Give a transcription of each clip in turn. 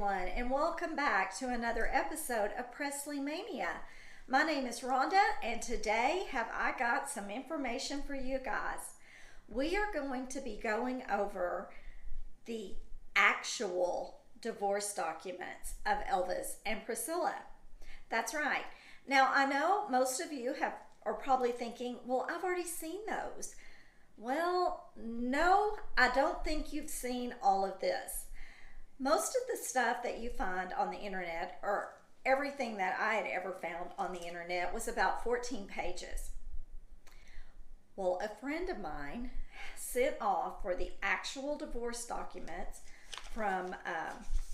everyone, and welcome back to another episode of Presley Mania. My name is Rhonda, and today have I got some information for you guys. We are going to be going over the actual divorce documents of Elvis and Priscilla. That's right. Now, I know most of you are probably thinking, well, I've already seen those. Well, no, I don't think you've seen all of this. Most of the stuff that you find on the internet, or everything that I had ever found on the internet, was about 14 pages. Well, a friend of mine sent off for the actual divorce documents from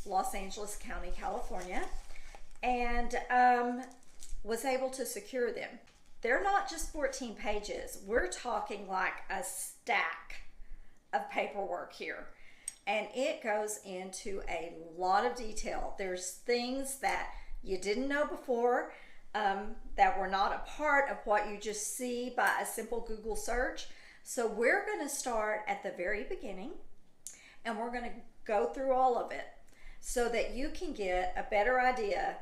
Los Angeles County, California, and was able to secure them. They're not just 14 pages. We're talking like a stack of paperwork here. And it goes into a lot of detail. There's things that you didn't know before that were not a part of what you just see by a simple Google search. So we're going to start at the very beginning, and we're going to go through all of it so that you can get a better idea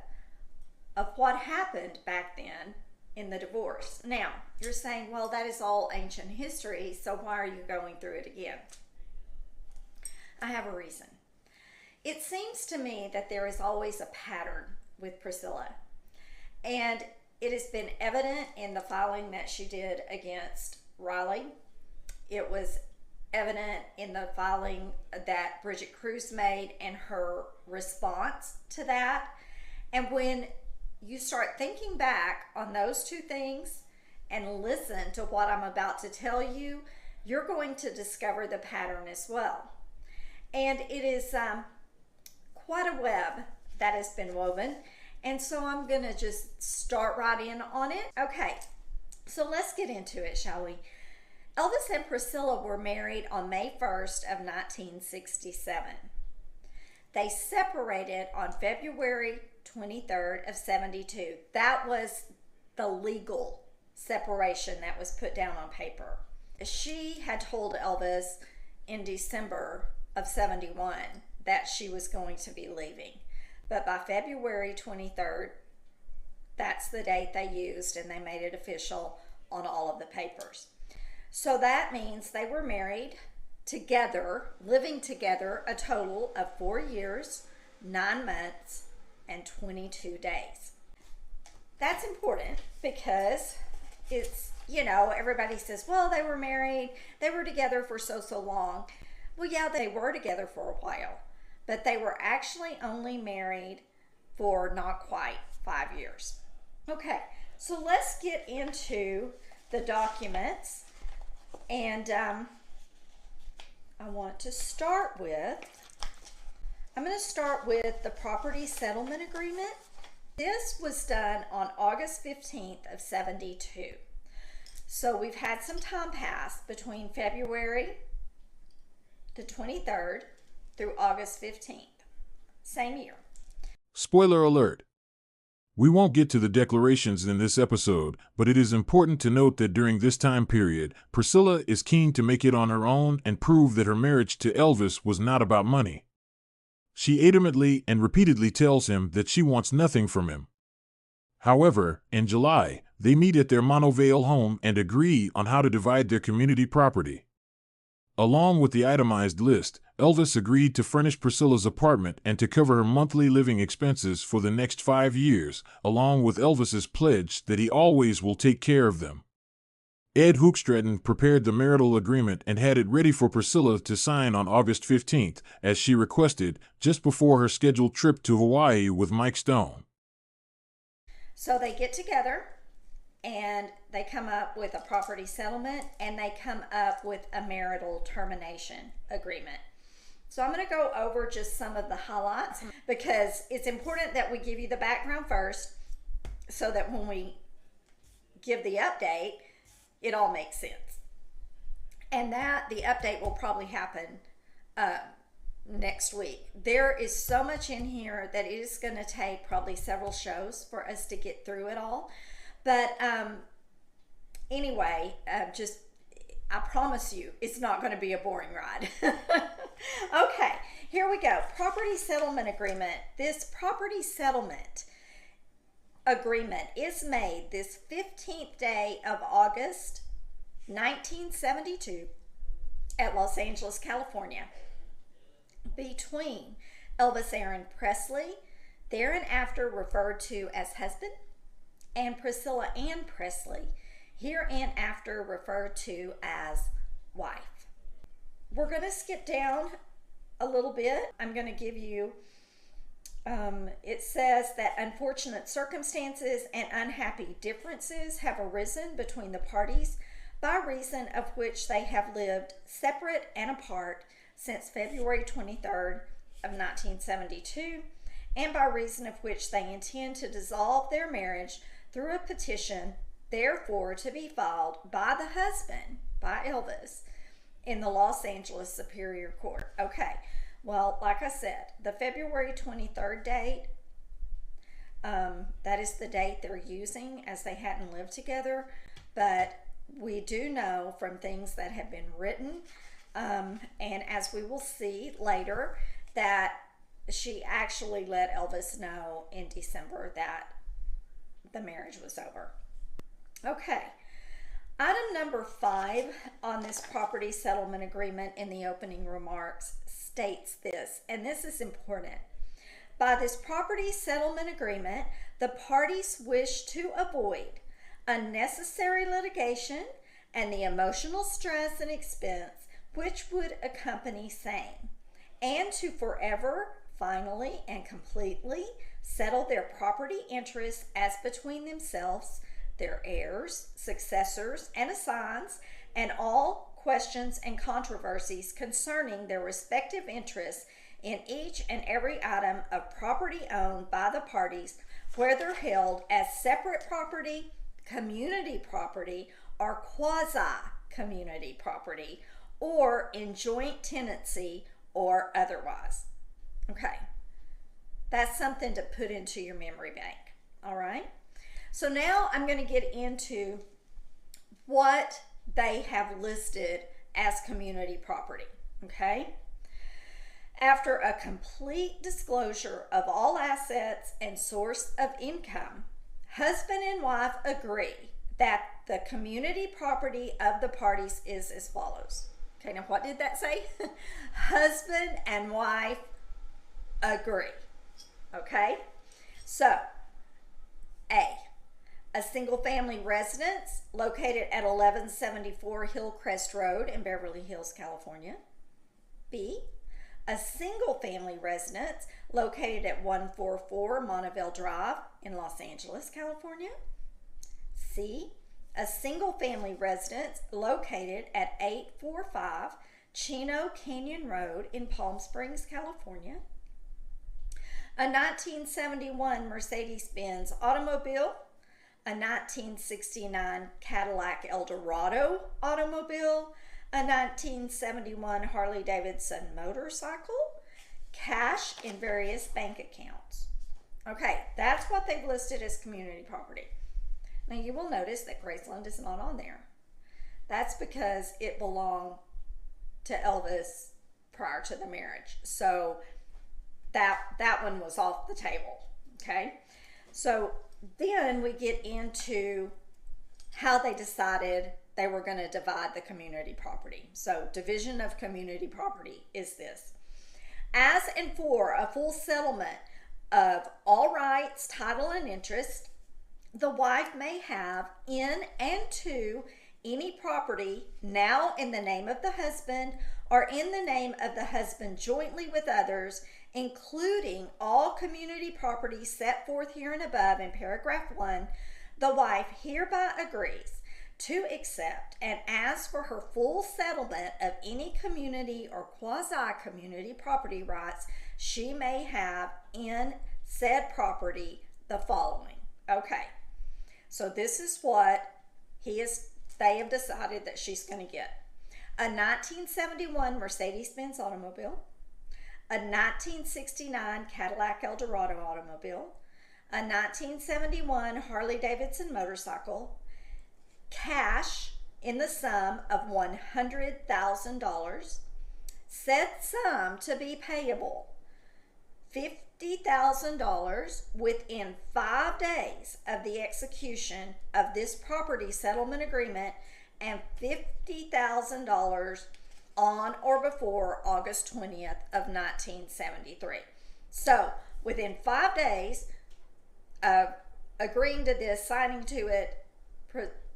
of what happened back then in the divorce. Now, you're saying, well, that is all ancient history, so why are you going through it again? I have a reason. It seems to me that there is always a pattern with Priscilla, and it has been evident in the filing that she did against Riley. It was evident in the filing that Bridget Cruz made and her response to that. And when you start thinking back on those two things and listen to what I'm about to tell you, you're going to discover the pattern as well. And it is quite a web that has been woven. And so I'm going to just start right in on it. Okay, so let's get into it, shall we? Elvis and Priscilla were married on May 1st of 1967. They separated on February 23rd of 72. That was the legal separation that was put down on paper. She had told Elvis in December of 71 that she was going to be leaving. But by February 23rd, that's the date they used, and they made it official on all of the papers. So that means they were married together, living together, a total of 4 years, 9 months, and 22 days. That's important because it's, everybody says, well, they were married, they were together for so long. Well, yeah, they were together for a while, but they were actually only married for not quite 5 years. Okay, so let's get into the documents, and I'm going to start with the property settlement agreement. This was done on August 15th of 72. So we've had some time pass between February the 23rd through August 15th. Same year. Spoiler alert. We won't get to the declarations in this episode, but it is important to note that during this time period, Priscilla is keen to make it on her own and prove that her marriage to Elvis was not about money. She adamantly and repeatedly tells him that she wants nothing from him. However, in July, they meet at their Montvale home and agree on how to divide their community property. Along with the itemized list, Elvis agreed to furnish Priscilla's apartment and to cover her monthly living expenses for the next 5 years, along with Elvis's pledge that he always will take care of them. Ed Hookstratton prepared the marital agreement and had it ready for Priscilla to sign on August 15th, as she requested, just before her scheduled trip to Hawaii with Mike Stone. So they get together, and they come up with a property settlement, and they come up with a marital termination agreement. So I'm going to go over just some of the highlights because it's important that we give you the background first so that when we give the update, it all makes sense. And that the update will probably happen next week. There is so much in here that it is going to take probably several shows for us to get through it all. But anyway, I promise you, it's not going to be a boring ride. Okay, Here we go. Property settlement agreement. This property settlement agreement is made this 15th day of August 1972 at Los Angeles, California, between Elvis Aaron Presley, thereafter referred to as husband, and Priscilla Ann Presley, hereinafter referred to as wife. We're going to skip down a little bit. I'm going to give you, it says that unfortunate circumstances and unhappy differences have arisen between the parties by reason of which they have lived separate and apart since February 23rd of 1972, and by reason of which they intend to dissolve their marriage through a petition, therefore to be filed by the husband, by Elvis, in the Los Angeles Superior Court. Okay, well, like I said, the February 23rd date, that is the date they're using, as they hadn't lived together, but we do know from things that have been written, and as we will see later, that she actually let Elvis know in December that the marriage was over. Okay, item number 5 on this property settlement agreement in the opening remarks states this, and this is important. By this property settlement agreement, the parties wish to avoid unnecessary litigation and the emotional stress and expense which would accompany same, and to forever, finally, and completely settle their property interests as between themselves, their heirs, successors, and assigns, and all questions and controversies concerning their respective interests in each and every item of property owned by the parties, whether held as separate property, community property, or quasi-community property, or in joint tenancy or otherwise. Okay, that's something to put into your memory bank, all right? So now I'm going to get into what they have listed as community property, okay? After a complete disclosure of all assets and source of income, husband and wife agree that the community property of the parties is as follows. Okay, now what did that say? Husband and wife agree. Okay, so a single family residence located at 1174 Hillcrest Road in Beverly Hills, California. B, a single family residence located at 144 Monteville Drive in Los Angeles, California. C, a single family residence located at 845 Chino Canyon Road in Palm Springs, California. A 1971 Mercedes-Benz automobile, a 1969 Cadillac Eldorado automobile, a 1971 Harley-Davidson motorcycle, cash in various bank accounts. Okay, that's what they've listed as community property. Now you will notice that Graceland is not on there. That's because it belonged to Elvis prior to the marriage. So that one was off the table, okay? So then we get into how they decided they were going to divide the community property. So division of community property is this. As and for a full settlement of all rights, title, and interest, the wife may have in and to any property now in the name of the husband or in the name of the husband jointly with others, including all community property set forth here and above in paragraph 1, the wife hereby agrees to accept and ask for her full settlement of any community or quasi-community property rights she may have in said property the following. Okay, so this is what they have decided that she's going to get. A 1971 Mercedes-Benz automobile, a 1969 Cadillac Eldorado automobile, a 1971 Harley-Davidson motorcycle, cash in the sum of $100,000, said sum to be payable $50,000 within 5 days of the execution of this property settlement agreement and $50,000 on or before August 20th of 1973. So within 5 days of agreeing to this, signing to it,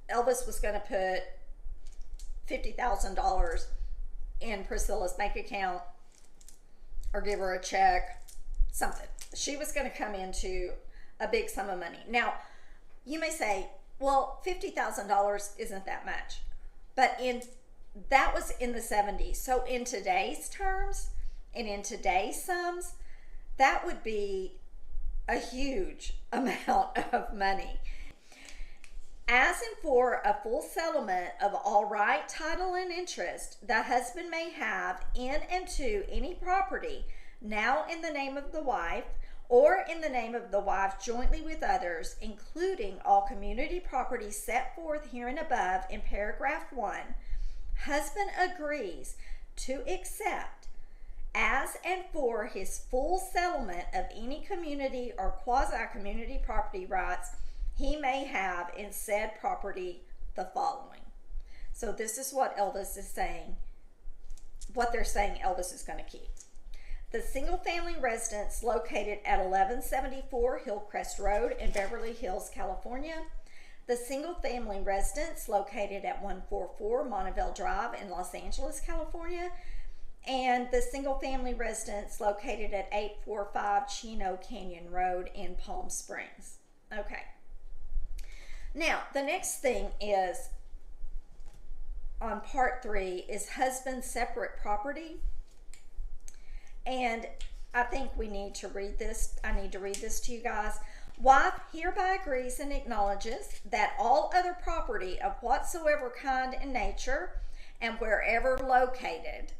Elvis was going to put $50,000 in Priscilla's bank account or give her a check, something. She was going to come into a big sum of money. Now, you may say, well, $50,000 isn't that much. But that was in the 70s. So in today's terms and in today's sums, that would be a huge amount of money. As in for a full settlement of all right, title, and interest the husband may have in and to any property now in the name of the wife or in the name of the wife jointly with others, including all community property set forth here and above in paragraph 1, husband agrees to accept as and for his full settlement of any community or quasi-community property rights he may have in said property the following. So this is what Elvis is saying, what they're saying Elvis is going to keep. The single-family residence located at 1174 Hillcrest Road in Beverly Hills, California. The single-family residence located at 144 Monteville Drive in Los Angeles, California. And the single-family residence located at 845 Chino Canyon Road in Palm Springs. Okay. Now, the next thing is, on part 3, is husband's separate property. And I think we need to read this. I need to read this to you guys. Wife hereby agrees and acknowledges that all other property of whatsoever kind and nature and wherever located,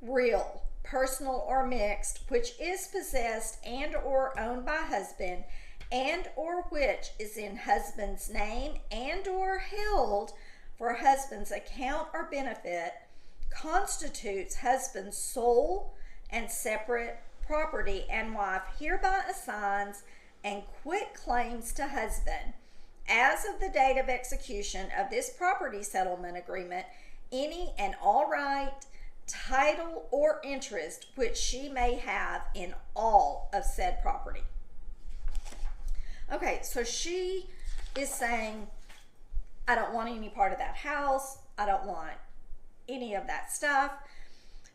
real, personal, or mixed, which is possessed and or owned by husband and or which is in husband's name and or held for husband's account or benefit, constitutes husband's sole and separate property, and wife hereby assigns and quit claims to husband as of the date of execution of this property settlement agreement any and all right, title, or interest which she may have in all of said property. Okay, so she is saying, I don't want any part of that house. I don't want any of that stuff.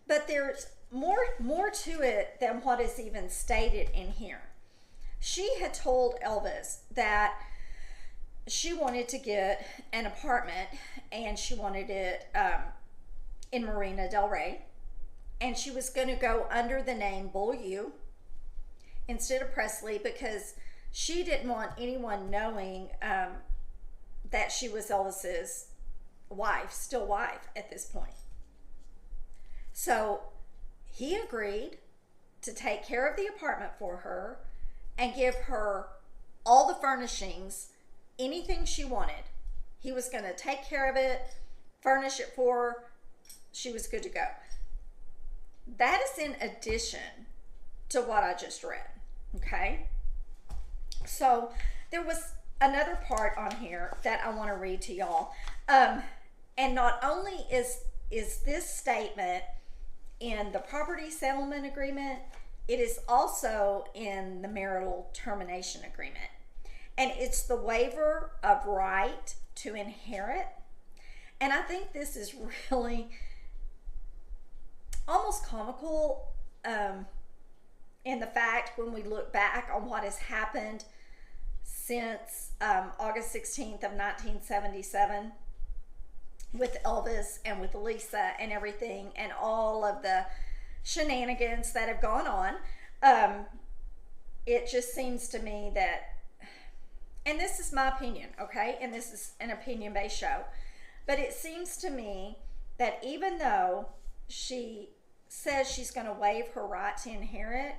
But there's more to it than what is even stated in here. She had told Elvis that she wanted to get an apartment and she wanted it in Marina Del Rey, and she was going to go under the name Beaulieu instead of Presley because she didn't want anyone knowing that she was Elvis's wife, still wife at this point. So he agreed to take care of the apartment for her and give her all the furnishings, anything she wanted. He was going to take care of it, furnish it for her. She was good to go. That is in addition to what I just read, okay? So there was another part on here that I want to read to y'all. And not only is this statement in the property settlement agreement, it is also in the marital termination agreement. And it's the waiver of right to inherit. And I think this is really almost comical in the fact when we look back on what has happened since August 16th of 1977 with Elvis and with Lisa and everything and all of the shenanigans that have gone on. It just seems to me that, and this is my opinion, okay, and this is an opinion-based show, but it seems to me that even though she says she's going to waive her right to inherit,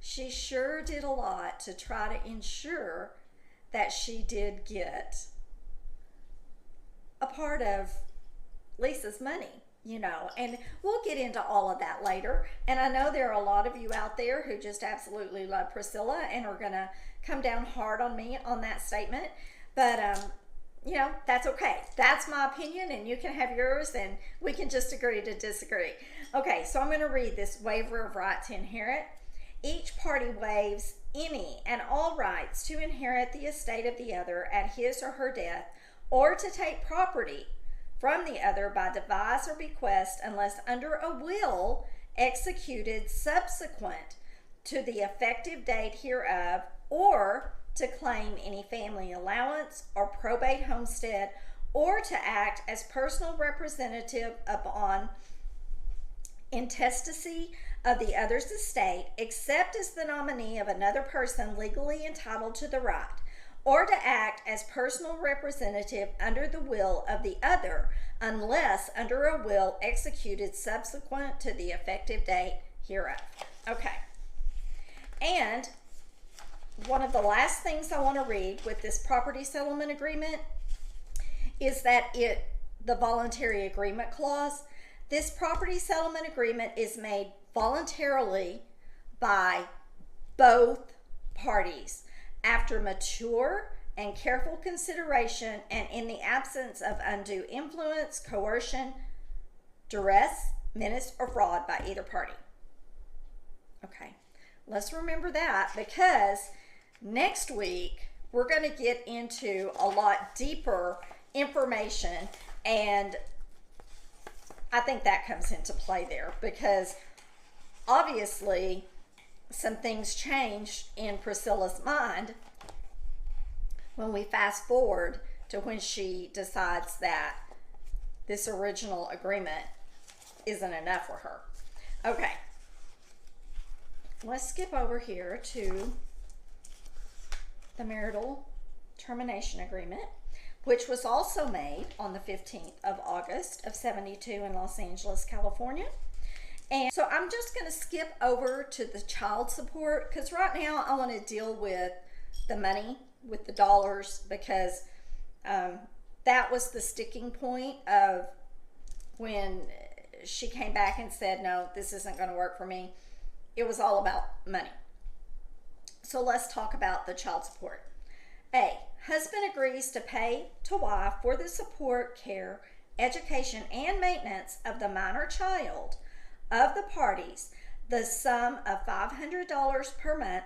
she sure did a lot to try to ensure that she did get a part of Lisa's money, and we'll get into all of that later. And I know there are a lot of you out there who just absolutely love Priscilla and are going to come down hard on me on that statement. But, that's okay. That's my opinion, and you can have yours, and we can just agree to disagree. Okay, so I'm going to read this waiver of right to inherit. Each party waives any and all rights to inherit the estate of the other at his or her death, or to take property from the other by devise or bequest, unless under a will executed subsequent to the effective date hereof, or to claim any family allowance or probate homestead, or to act as personal representative upon intestacy of the other's estate, except as the nominee of another person legally entitled to the right, or to act as personal representative under the will of the other, unless under a will executed subsequent to the effective date hereof. Okay. And one of the last things I want to read with this property settlement agreement is that the voluntary agreement clause. This property settlement agreement is made voluntarily by both parties after mature and careful consideration, and in the absence of undue influence, coercion, duress, menace, or fraud by either party. Okay, let's remember that, because next week we're going to get into a lot deeper information, and I think that comes into play there, because obviously some things changed in Priscilla's mind when we fast forward to when she decides that this original agreement isn't enough for her. Okay, let's skip over here to the marital termination agreement, which was also made on the 15th of August of 72 in Los Angeles, California. And so I'm just going to skip over to the child support, because right now I want to deal with the money, with the dollars, because that was the sticking point of when she came back and said, no, this isn't going to work for me. It was all about money. So let's talk about the child support. A, husband agrees to pay to wife for the support, care, education, and maintenance of the minor child of the parties, the sum of $500 per month,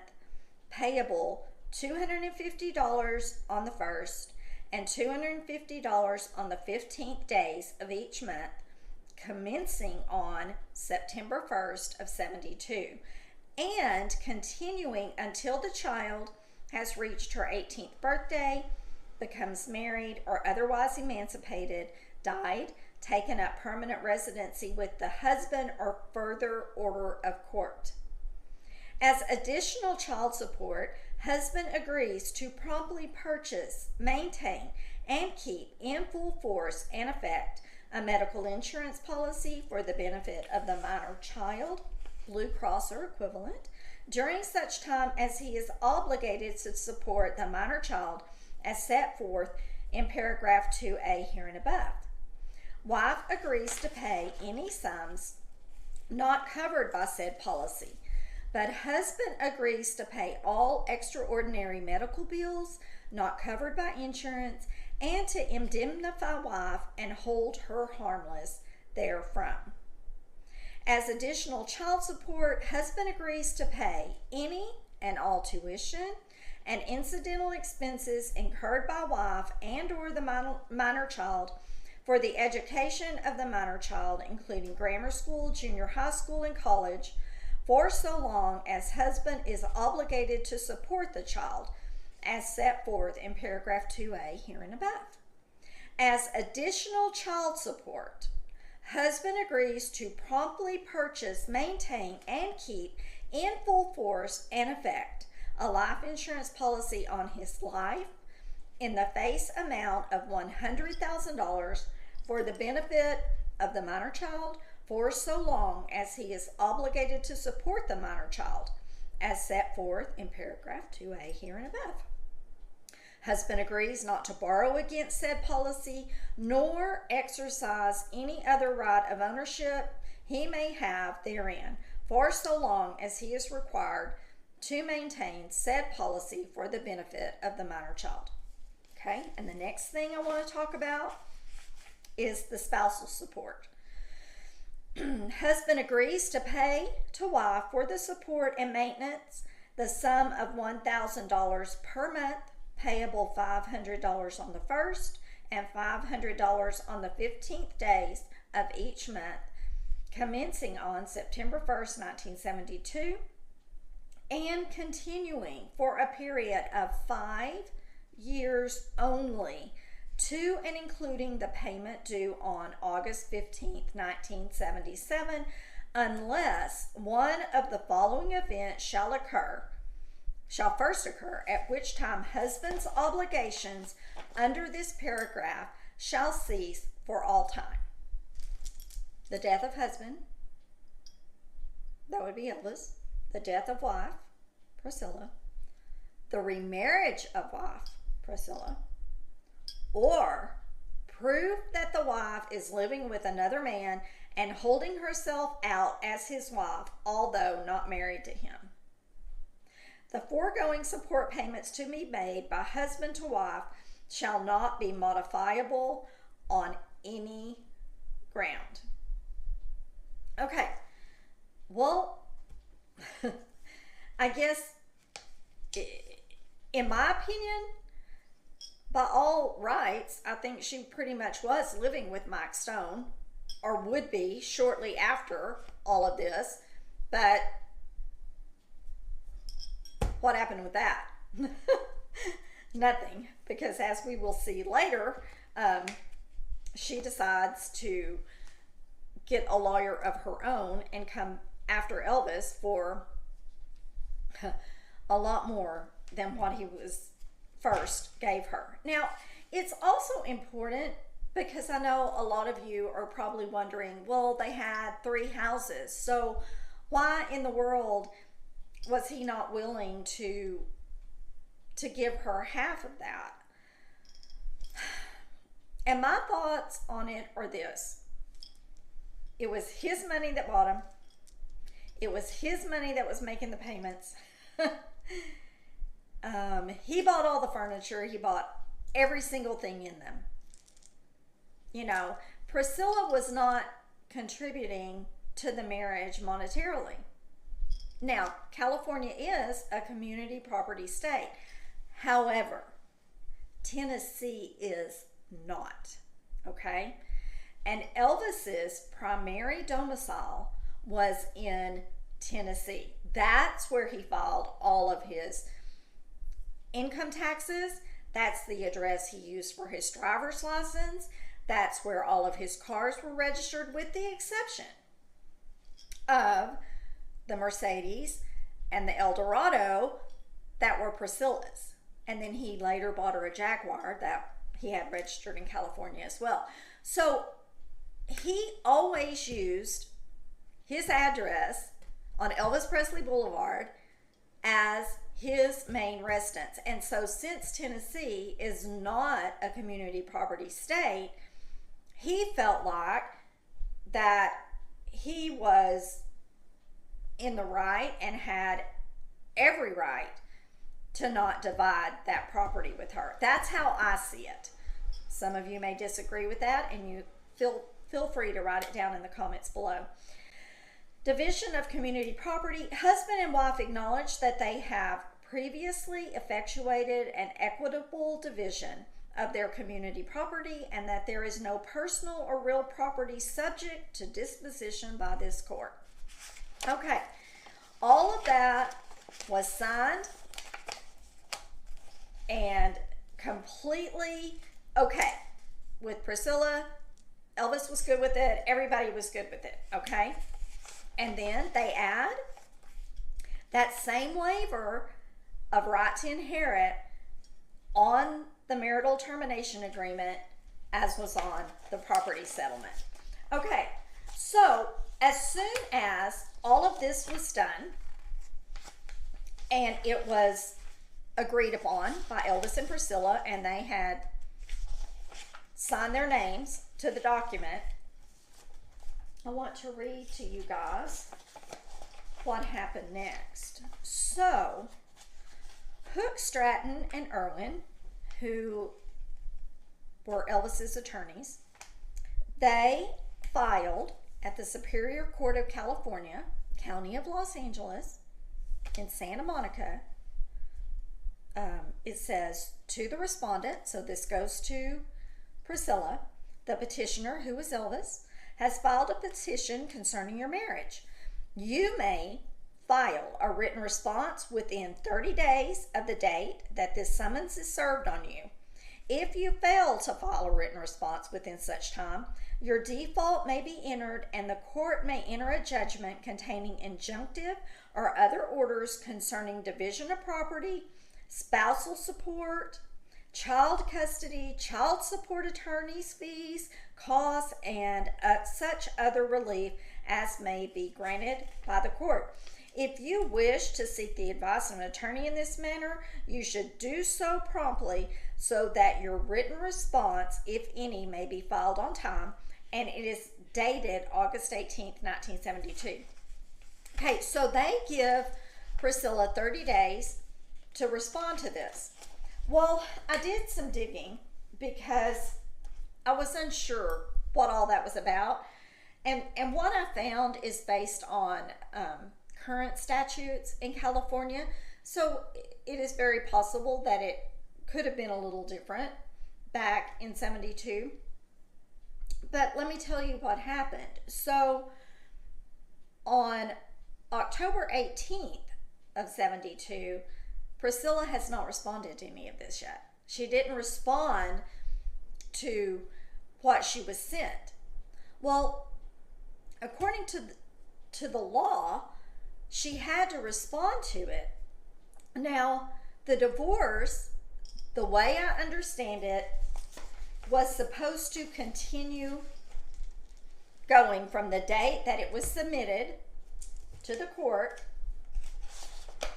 payable $250 on the first and $250 on the 15th days of each month, commencing on September 1st of 72, and continuing until the child has reached her 18th birthday, becomes married or otherwise emancipated, died, taken up permanent residency with the husband, or further order of court. As additional child support, husband agrees to promptly purchase, maintain, and keep in full force and effect a medical insurance policy for the benefit of the minor child, Blue Cross or equivalent, during such time as he is obligated to support the minor child as set forth in paragraph 2A here and above. Wife agrees to pay any sums not covered by said policy, but husband agrees to pay all extraordinary medical bills not covered by insurance, and to indemnify wife and hold her harmless therefrom. As additional child support, husband agrees to pay any and all tuition and incidental expenses incurred by wife and or the minor child for the education of the minor child, including grammar school, junior high school, and college, for so long as husband is obligated to support the child, as set forth in paragraph 2A here and above. As additional child support, husband agrees to promptly purchase, maintain, and keep in full force and effect a life insurance policy on his life in the face amount of $100,000 for the benefit of the minor child for so long as he is obligated to support the minor child, as set forth in paragraph 2A here and above. Husband agrees not to borrow against said policy, nor exercise any other right of ownership he may have therein, for so long as he is required to maintain said policy for the benefit of the minor child. Okay, and the next thing I want to talk about is the spousal support. Husband agrees to pay to wife for the support and maintenance the sum of $1,000 per month, payable $500 on the first and $500 on the 15th days of each month, commencing on September 1st, 1972, and continuing for a period of 5 years only, to and including the payment due on August 15th, 1977, unless one of the following events shall first occur, at which time husband's obligations under this paragraph shall cease for all time. The death of husband, that would be Elvis. The death of wife, Priscilla. The remarriage of wife, Priscilla. Or proof that the wife is living with another man and holding herself out as his wife, although not married to him. The foregoing support payments to be made by husband to wife shall not be modifiable on any ground. Okay, well, I guess, in my opinion, by all rights, I think she pretty much was living with Mike Stone, or would be shortly after all of this. But what happened with that? Nothing, because as we will see later, she decides to get a lawyer of her own and come after Elvis for a lot more than what he was first gave her. Now, it's also important, because I know a lot of you are probably wondering, well, they had 3 houses, so why in the world was he not willing to give her half of that? And my thoughts on it are this: it was his money that bought him. It was his money that was making the payments. He bought all the furniture. He bought every single thing in them. You know, Priscilla was not contributing to the marriage monetarily. Now, California is a community property state. However, Tennessee is not, okay? And Elvis's primary domicile was in Tennessee. That's where he filed all of his income taxes. That's the address he used for his driver's license. That's where all of his cars were registered, with the exception of the Mercedes and the Eldorado that were Priscilla's. And then he later bought her a Jaguar that he had registered in California as well. So he always used his address on Elvis Presley Boulevard as his main residence. And so since Tennessee is not a community property state, he felt like that he was in the right and had every right to not divide that property with her. That's how I see it. Some of you may disagree with that, and you feel free to write it down in the comments below. Division of community property. Husband and wife acknowledge that they have previously effectuated an equitable division of their community property, and that there is no personal or real property subject to disposition by this court. Okay, all of that was signed and completely okay with Priscilla. Elvis was good with it. Everybody was good with it, okay? And then they add that same waiver of right to inherit on the marital termination agreement as was on the property settlement. Okay, so as soon as all of this was done and it was agreed upon by Elvis and Priscilla, and they had signed their names to the document. I want to read to you guys what happened next. So, Hook, Stratton, and Irwin, who were Elvis's attorneys, they filed at the Superior Court of California, County of Los Angeles, in Santa Monica. It says, to the respondent, so this goes to Priscilla, the petitioner, who was Elvis, has filed a petition concerning your marriage. You may file a written response within 30 days of the date that this summons is served on you. If you fail to file a written response within such time, your default may be entered and the court may enter a judgment containing injunctive or other orders concerning division of property, spousal support, child custody, child support attorney's fees, costs, and such other relief as may be granted by the court. If you wish to seek the advice of an attorney in this manner, you should do so promptly so that your written response, if any, may be filed on time, and it is dated August 18th, 1972. Okay, so they give Priscilla 30 days to respond to this. Well, I did some digging because I was unsure what all that was about. And what I found is based on current statutes in California. So it is very possible that it could have been a little different back in 72. But let me tell you what happened. So on October 18th of 72, Priscilla has not responded to any of this yet. She didn't respond to what she was sent. Well, according to the law, she had to respond to it. Now, the divorce, the way I understand it, was supposed to continue going from the date that it was submitted to the court.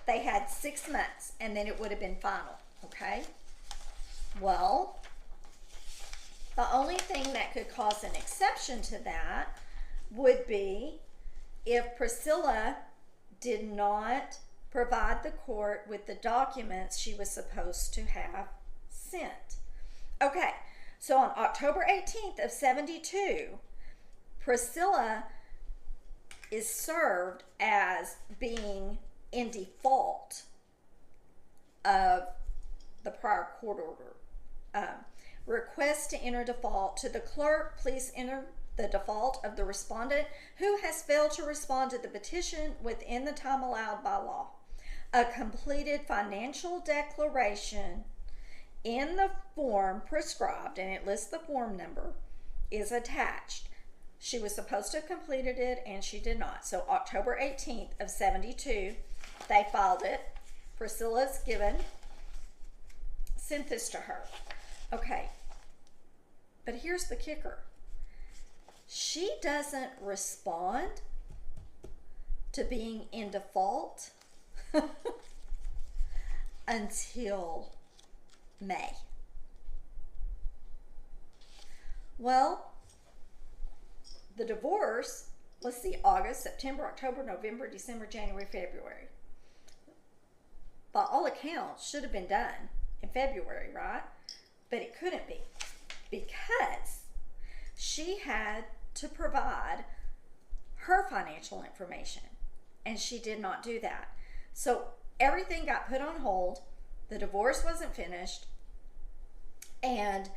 They had 6 months, and then it would have been final, okay? Well, the only thing that could cause an exception to that would be if Priscilla did not provide the court with the documents she was supposed to have sent. Okay, so on October 18th of 72, Priscilla is served as being in default of the prior court order. Request to enter default. To the clerk, please enter the default of the respondent who has failed to respond to the petition within the time allowed by law. A completed financial declaration in the form prescribed, and it lists the form number, is attached. She was supposed to have completed it, and she did not. So October 18th of 72, they filed it. Priscilla's sent this to her. Okay, but here's the kicker. She doesn't respond to being in default until May. Well, the divorce, let's see, August, September, October, November, December, January, February. By all accounts, should have been done in February, right? But it couldn't be because she had to provide her financial information, and she did not do that. So everything got put on hold. The divorce wasn't finished, and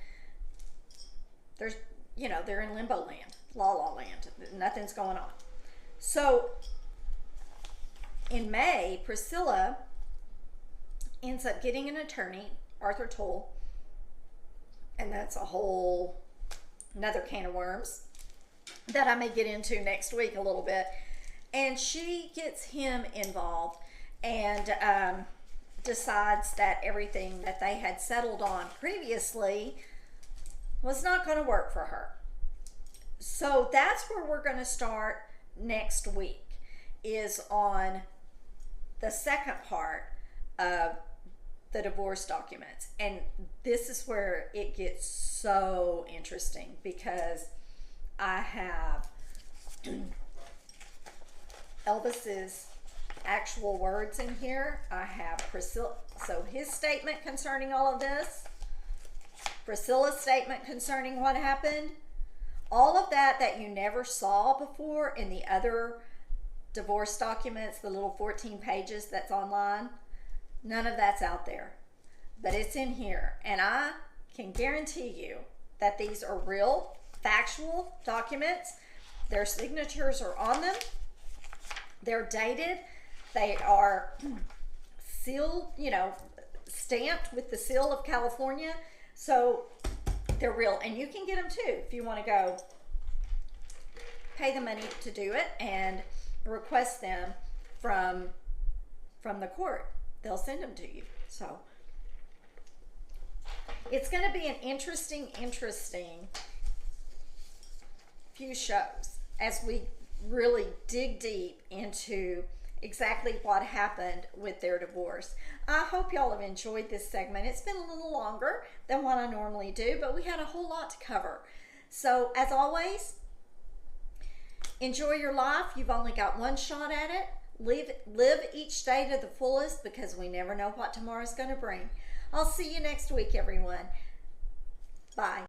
they're in limbo land, la land. Nothing's going on. So in May, Priscilla ends up getting an attorney, Arthur Toll, and that's a whole another can of worms that I may get into next week a little bit. And she gets him involved and decides that everything that they had settled on previously was not going to work for her. So that's where we're going to start next week, is on the second part of the divorce documents. And this is where it gets so interesting, because I have Elvis's actual words in here. I have Priscilla, so his statement concerning all of this, Priscilla's statement concerning what happened, all of that you never saw before in the other divorce documents, the little 14 pages that's online. None of that's out there, but it's in here. And I can guarantee you that these are real, factual documents. Their signatures are on them. They're dated. They are sealed, stamped with the seal of California. So they're real. And you can get them too if you want to go pay the money to do it and request them from the court. They'll send them to you. So it's going to be an interesting few shows as we really dig deep into exactly what happened with their divorce. I hope y'all have enjoyed this segment. It's been a little longer than what I normally do, but we had a whole lot to cover. So as always, enjoy your life. You've only got one shot at it. Live each day to the fullest, because we never know what tomorrow's going to bring. I'll see you next week, everyone. Bye.